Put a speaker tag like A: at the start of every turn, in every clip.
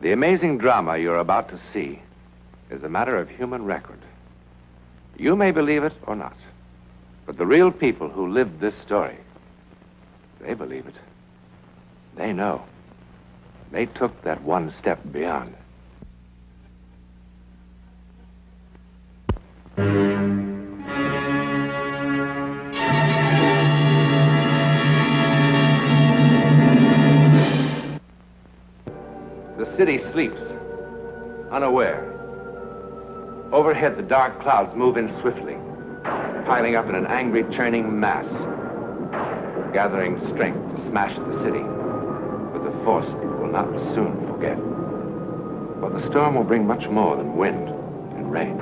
A: The amazing drama you're about to see is a matter of human record. You may believe it or not, but the real people who lived this story, they believe it. They know. They took that one step beyond. The city sleeps, unaware. Overhead, the dark clouds move in swiftly, piling up in an angry, churning mass, gathering strength to smash the city with a force it will not soon forget. For the storm will bring much more than wind and rain.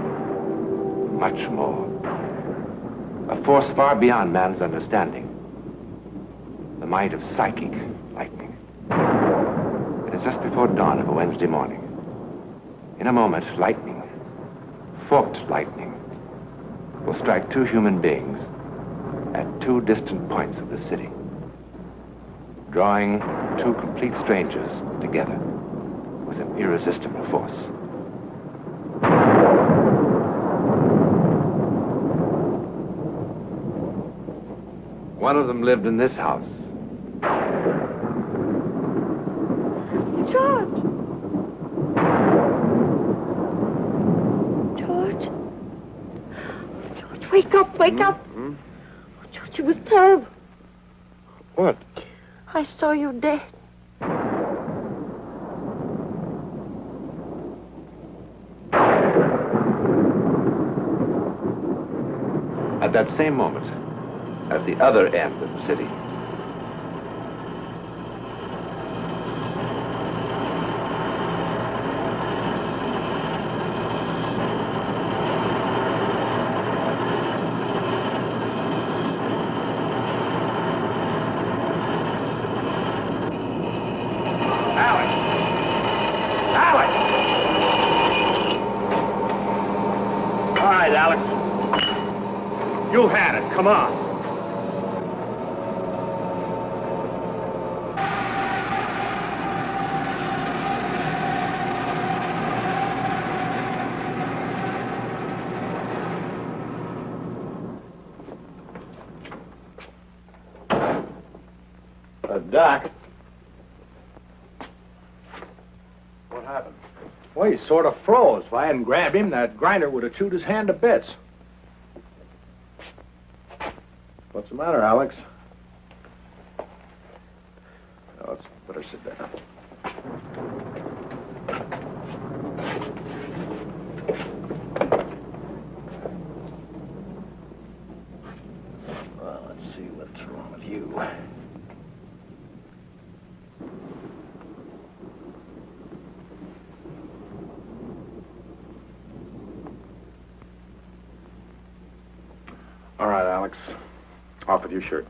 A: Much more. A force far beyond man's understanding. The might of psychic lightning. It is just before dawn of a Wednesday morning. In a moment, lightning, forked lightning, will strike two human beings at two distant points of the city, drawing two complete strangers together with an irresistible force. One of them lived in this house.
B: George! George, wake up, wake up! Oh, George, it was terrible.
C: What?
B: I saw you dead.
A: At that same moment, at the other end of the city,
C: You had it. Come on.
D: Doc. What happened?
C: Well, he sort of froze. If I hadn't grabbed him, that grinder would have chewed his hand to bits. What's the matter, Alex? Oh, let's better sit down. Well, let's see what's wrong with you. All right, Alex. Off with your shirt.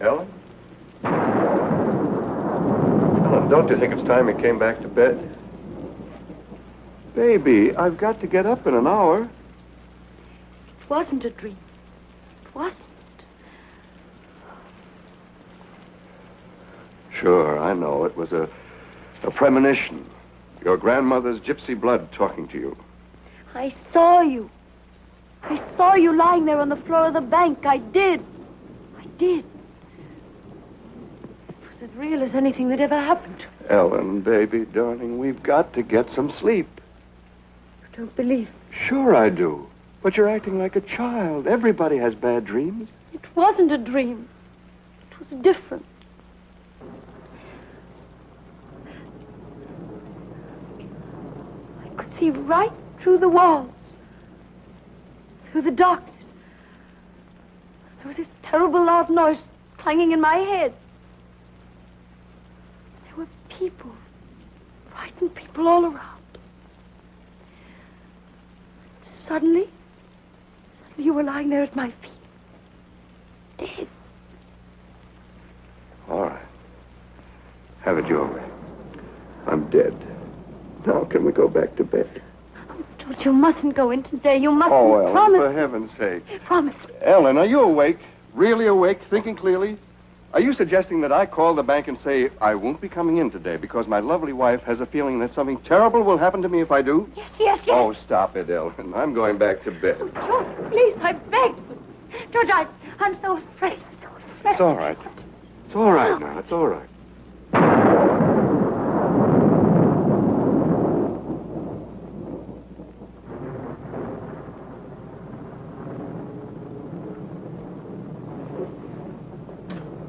E: Ellen? Ellen, don't you think it's time he came back to bed? Baby, I've got to get up in an hour.
B: It wasn't a dream. It wasn't.
E: Sure, I know. It was a premonition. Your grandmother's gypsy blood talking to you.
B: I saw you. I saw you lying there on the floor of the bank. I did. I did. It was as real as anything that ever happened.
E: Ellen, baby, darling, we've got to get some sleep.
B: You don't believe me?
E: Sure I do. But you're acting like a child. Everybody has bad dreams.
B: It wasn't a dream. It was different. I could see right through the walls, through the darkness. There was this terrible loud noise clanging in my head. There were people, frightened people all around. Suddenly you were lying there at my feet, dead.
E: Have it your way. I'm dead. Now can we go back to bed?
B: Oh, George, you mustn't go in today. You mustn't.
E: Oh, Ellen,
B: promise.
E: for heaven's sake.
B: Promise.
E: Ellen, are you awake? Really awake? Thinking clearly? Are you suggesting that I call the bank and say I won't be coming in today because my lovely wife has a feeling that something terrible will happen to me if I do?
B: Yes, yes, yes.
E: Oh, stop it, Ellen. I'm going back to bed.
B: Oh, George, please, I beg. George, I'm so afraid. I'm so afraid.
E: It's all right. It's all right now. It's all right.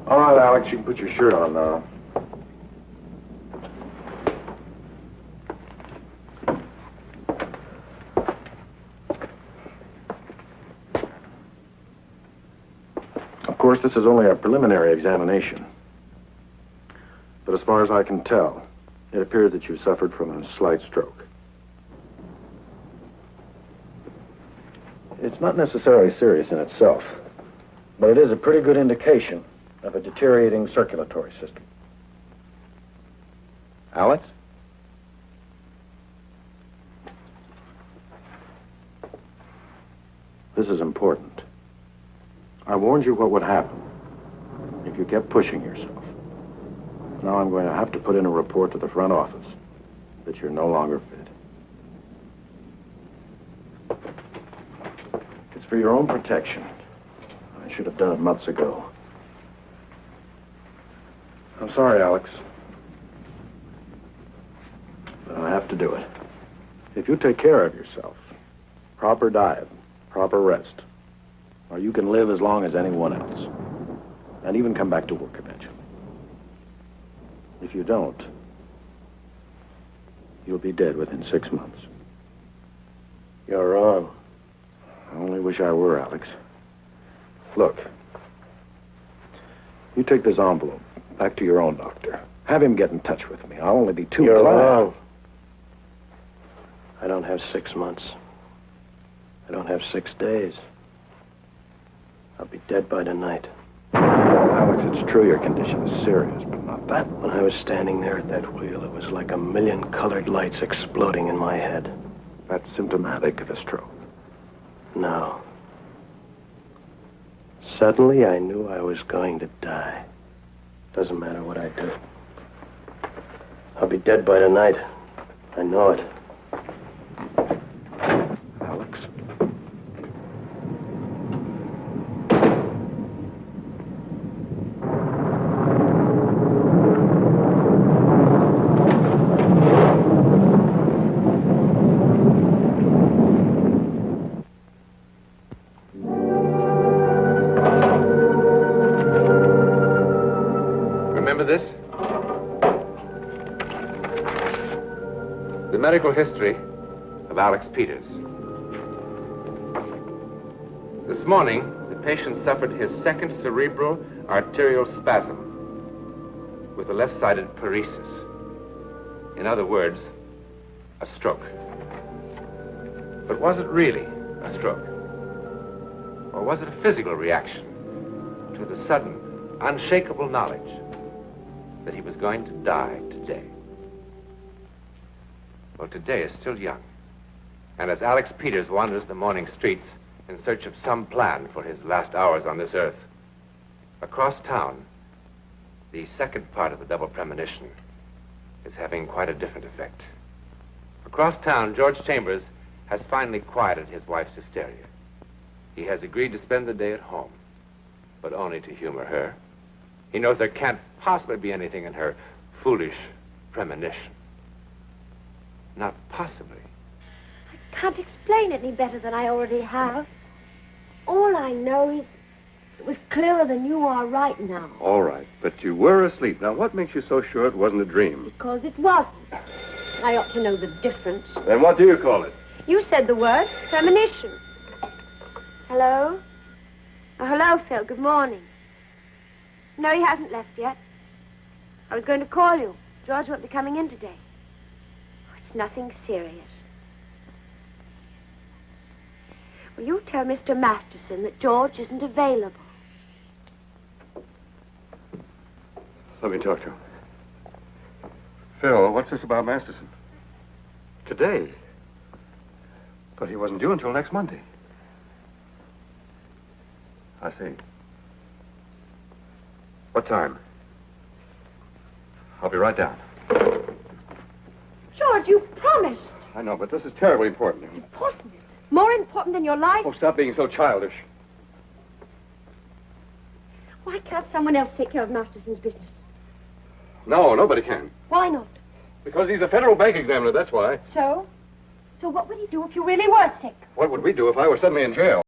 D: All right, Alex, you can put your shirt on now. Of course, this is only a preliminary examination. But as far as I can tell, it appears that you suffered from a slight stroke. It's not necessarily serious in itself, but it is a pretty good indication of a deteriorating circulatory system. Alex? This is important. I warned you what would happen if you kept pushing yourself. Now I'm going to have to put in a report to the front office that you're no longer fit. It's for your own protection. I should have done it months ago. I'm sorry, Alex. But I have to do it. If you take care of yourself, proper diet, proper rest, or you can live as long as anyone else, and even come back to work eventually. If you don't, you'll be dead within 6 months. You're wrong. I only wish I were, Alex. Look, you take this envelope back to your own doctor. Have him get in touch with me. I'll only be too glad.
F: You're wrong. I don't have 6 months. I don't have 6 days. I'll be dead by tonight.
D: Alex, it's true your condition is serious, but not that.
F: When I was standing there at that wheel, it was like a million colored lights exploding in my head.
D: That's symptomatic of a stroke.
F: No. Suddenly, I knew I was going to die. Doesn't matter what I do. I'll be dead by tonight. I know it.
D: Alex?
A: Remember this? The medical history of Alex Peters. This morning, the patient suffered his second cerebral arterial spasm with a left-sided paresis. In other words, a stroke. But was it really a stroke? Or was it a physical reaction to the sudden, unshakable knowledge that he was going to die today? Well, today is still young. And as Alex Peters wanders the morning streets in search of some plan for his last hours on this earth, across town, the second part of the double premonition is having quite a different effect. Across town, George Chambers has finally quieted his wife's hysteria. He has agreed to spend the day at home, but only to humor her. He knows there can't possibly be anything in her foolish premonition. Not possibly.
B: I can't explain it any better than I already have. All I know is it was clearer than you are right now.
E: All right, but you were asleep. Now, what makes you so sure it wasn't a dream?
B: Because it wasn't. I ought to know the difference.
E: Then what do you call it?
B: You said the word premonition. Hello? Oh, hello, Phil. Good morning. No, he hasn't left yet. I was going to call you. George won't be coming in today. Oh, it's nothing serious. Will you tell Mr. Masterson that George isn't available?
E: Let me talk to him. Phil, what's this about Masterson? Today? But he wasn't due until next Monday. I see. What time? I'll be right down.
B: George, you promised.
E: I know, but this is terribly important.
B: Important? More important than your life?
E: Oh, stop being so childish.
B: Why can't someone else take care of Masterson's business?
E: No, nobody can.
B: Why not?
E: Because he's a federal bank examiner, that's why.
B: So? So what would he do if you really were sick?
E: What would we do if I were suddenly in jail?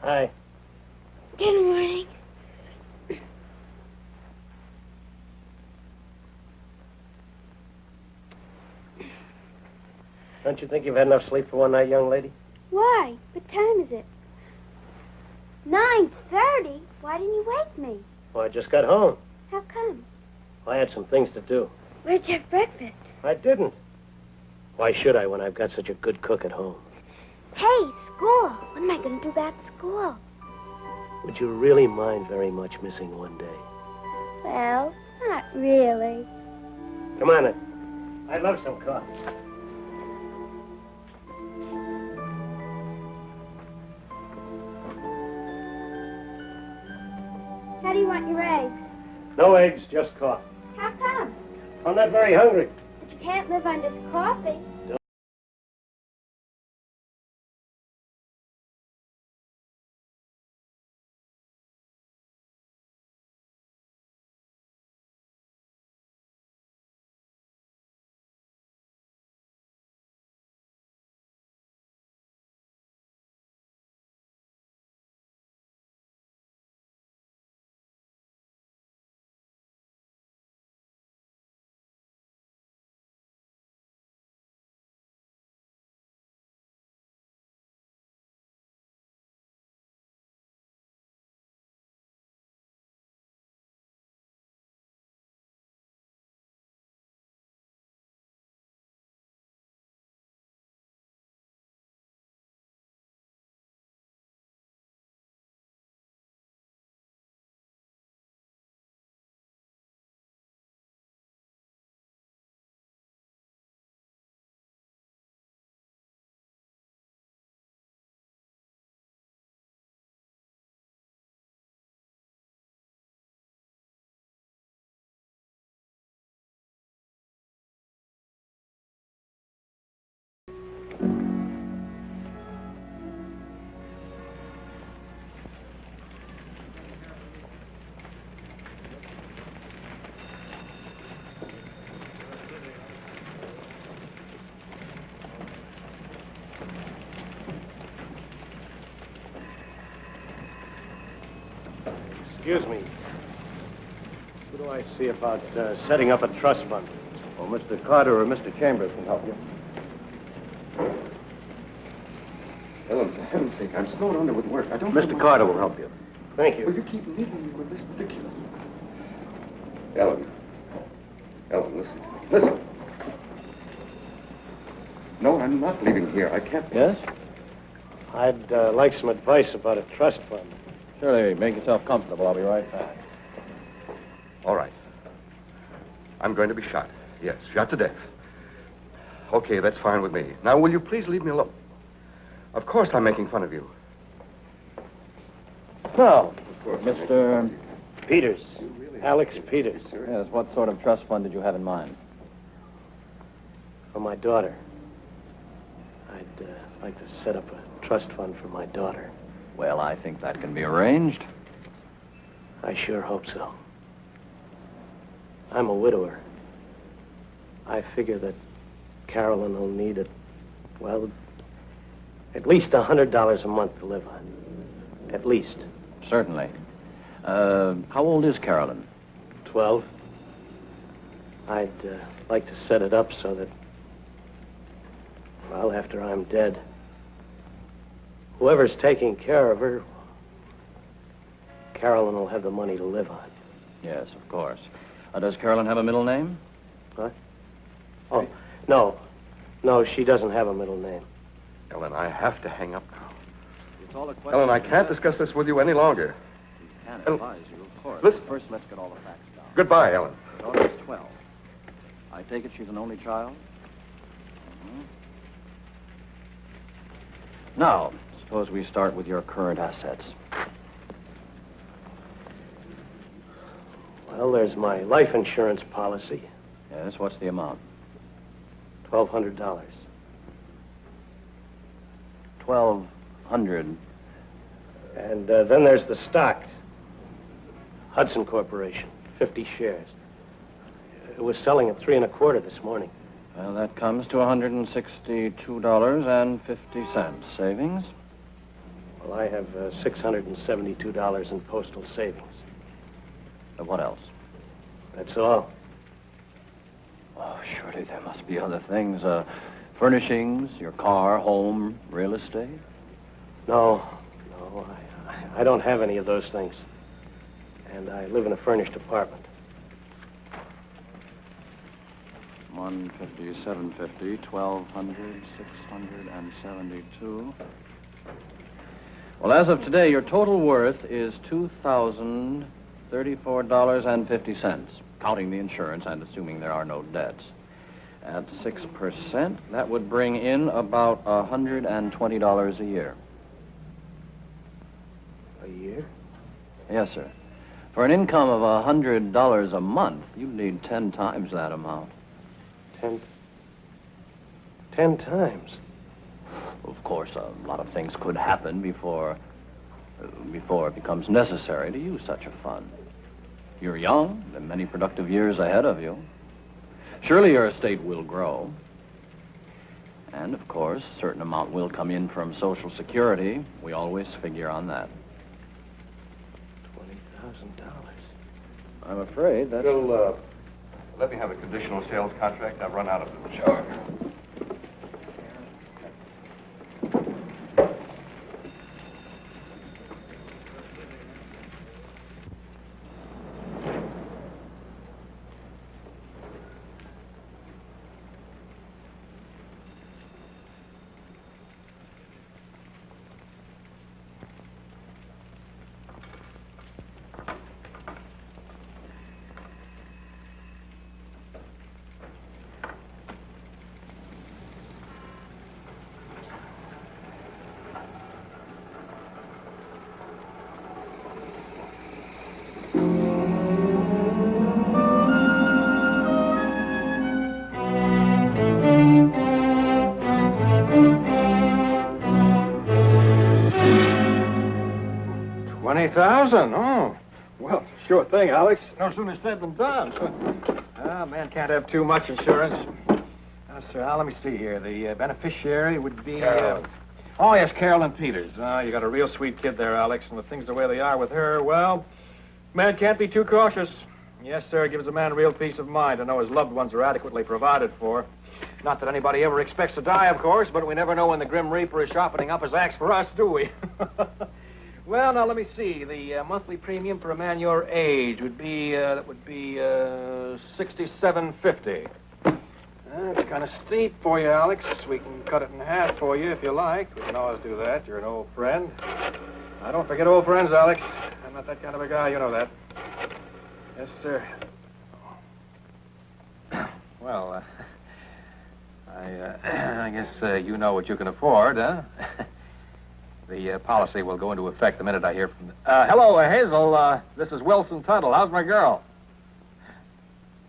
F: Hi.
B: Good morning.
F: Don't you think you've had enough sleep for one night, young lady?
B: Why? What time is it? 9:30? Why didn't you wake me?
F: Well, I just got home.
B: How come?
F: I had some things to do.
B: Where'd you have breakfast?
F: I didn't. Why should I when I've got such a good cook at home?
B: Hey, school. What am I going to do about school?
F: Would you really mind very much missing one day?
B: Well, not really.
F: Come on, then. I'd love some coffee.
B: How do you want your eggs?
F: No eggs, just coffee.
B: How come?
F: I'm not very hungry.
B: But you can't live on just coffee.
F: Excuse me. Who do I see about setting up a trust fund?
E: Well, Mr. Carter or Mr. Chambers can help you. Ellen, for heaven's sake, I'm snowed under with work. I don't...
C: Mr. Carter will help you.
F: Thank you.
E: Will you keep leaving me with this ridiculous... Ellen. Ellen, listen. Listen. No, I'm not leaving here. I can't...
C: Yes?
F: I'd like some advice about a trust fund.
C: Surely, make yourself comfortable. I'll be right back.
E: All right. I'm going to be shot. Yes, shot to death. Okay, that's fine with me. Now, will you please leave me alone? Of course I'm making fun of you.
C: Well,
E: Of course.
C: Mr.
F: Peters. Alex Peters.
C: Yes, what sort of trust fund did you have in mind?
F: For my daughter. I'd like to set up a trust fund for my daughter.
G: Well, I think that can be arranged.
F: I sure hope so. I'm a widower. I figure that Carolyn will need at least $100 a month to live on. At least.
G: Certainly. How old is Carolyn?
F: 12. I'd like to set it up so that, well, after I'm dead, whoever's taking care of her, Carolyn will have the money to live on.
G: Yes, of course. Does Carolyn have a middle name?
F: What? Oh, no. No, she doesn't have a middle name.
E: Ellen, I have to hang up now.
G: It's all a question.
E: Ellen, I can't discuss this with you any longer.
G: I can't advise you, of course.
E: Listen.
G: First, let's get all the facts down.
E: Goodbye, Ellen.
G: Your daughter is 12. I take it she's an only child? Mhm. Now, suppose we start with your current assets.
F: Well, there's my life insurance policy.
G: Yes, what's the amount?
F: $1,200.
G: 1,200.
F: And then there's the stock. Hudson Corporation, 50 shares. It was selling at 3 1/4 this morning.
G: Well, that comes to $162.50. Savings?
F: Well, I have $672 in postal savings.
G: What else?
F: That's all.
G: Oh, surely there must be other things. Furnishings, your car, home, real estate?
F: No, I don't have any of those things. And I live in a furnished apartment.
G: 150, 750, 1,200, 672. Well, as of today, your total worth is $2,034.50, counting the insurance and assuming there are no debts. At 6%, that would bring in about $120 a year.
F: A year?
G: Yes, sir. For an income of $100 a month, you'd need 10 times that amount.
F: 10 times?
G: Of course, a lot of things could happen before it becomes necessary to use such a fund. You're young, there are many productive years ahead of you. Surely your estate will grow. And, of course, a certain amount will come in from Social Security. We always figure on that.
F: $20,000.
G: I'm afraid that...
E: Bill, let me have a conditional sales contract. I've run out of the shower.
C: $20,000? Oh, well, sure thing, Alex. No sooner said than done. Man can't have too much insurance. Sir, let me see here. The beneficiary would be... Oh, yes, Carolyn Peters. You got a real sweet kid there, Alex, and with things the way they are with her, well, man can't be too cautious. Yes, sir, it gives a man real peace of mind to know his loved ones are adequately provided for. Not that anybody ever expects to die, of course, but we never know when the Grim Reaper is sharpening up his axe for us, do we? Well, now, let me see. The monthly premium for a man your age would be, $67.50. That's kind of steep for you, Alex. We can cut it in half for you if you like. We can always do that. You're an old friend. I don't forget old friends, Alex. I'm not that kind of a guy. You know that. Yes, sir. Well, I guess you know what you can afford, huh? The policy will go into effect the minute I hear from... hello, Hazel. This is Wilson Tuttle. How's my girl?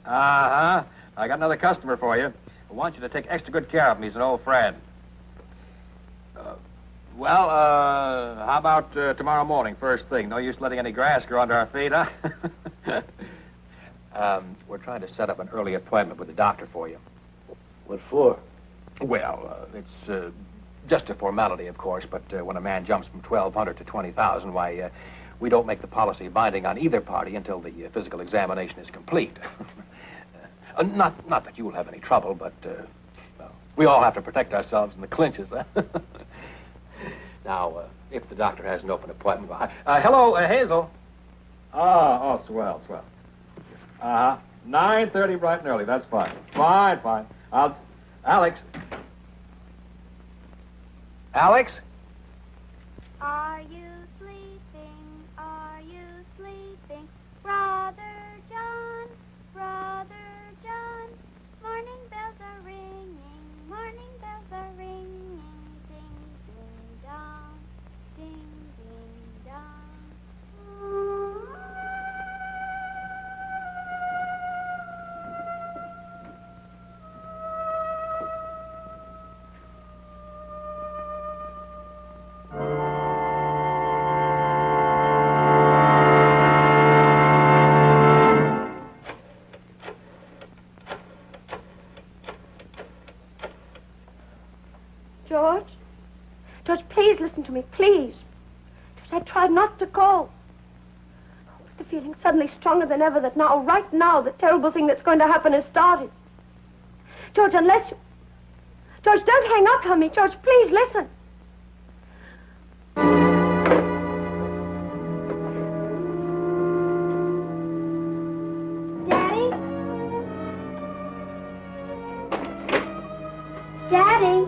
C: Uh-huh. I got another customer for you. I want you to take extra good care of him. He's an old friend. How about tomorrow morning, first thing? No use letting any grass grow under our feet, huh? We're trying to set up an early appointment with the doctor for you.
F: What for?
C: Well, it's just a formality, of course, but when a man jumps from 1,200 to 20,000, why, we don't make the policy binding on either party until the physical examination is complete. Not that you'll have any trouble, but well, we all have to protect ourselves in the clinches, huh? Now, if the doctor has an open appointment... hello, Hazel. Oh, swell. 9:30 bright and early, that's fine. Fine. Alex?
B: Are you sleeping? Are you sleeping? Brother John, morning bells are ringing, morning bells are ringing, ding, ding, dong, ding, ding, dong. George, please listen to me, please. George, I tried not to call. But the feeling's suddenly stronger than ever that now, right now, the terrible thing that's going to happen has started. George, unless you... George, don't hang up on me. George, please listen. Daddy?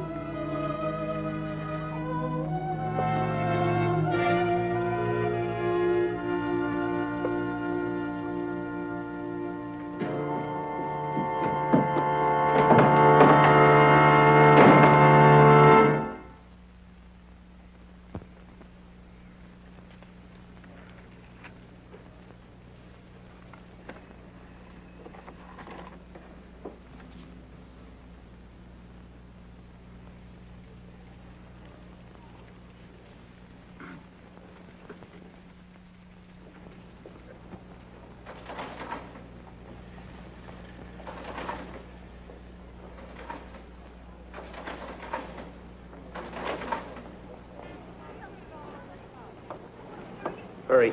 F: Hurry.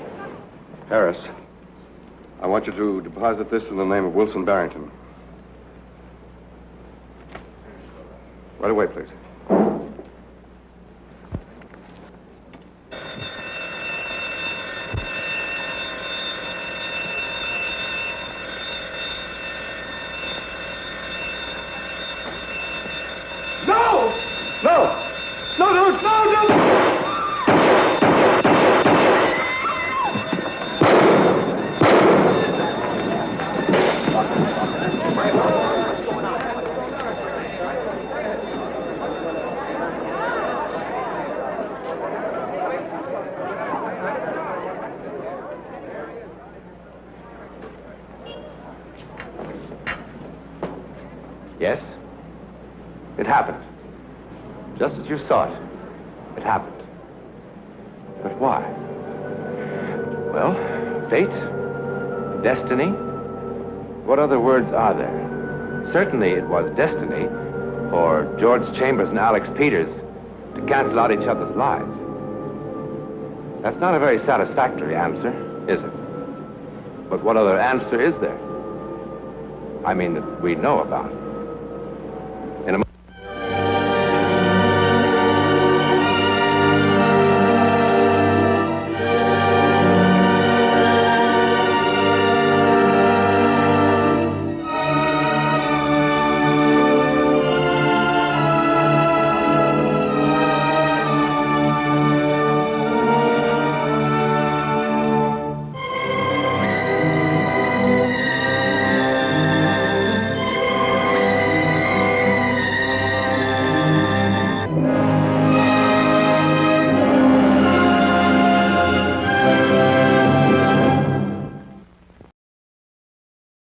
E: Harris, I want you to deposit this in the name of Wilson Barrington. Right away, please.
A: Yes? It happened. Just as you saw it. It happened. But why? Well, fate? Destiny? What other words are there? Certainly it was destiny for George Chambers and Alex Peters to cancel out each other's lives. That's not a very satisfactory answer, is it? But what other answer is there? I mean, that we know about.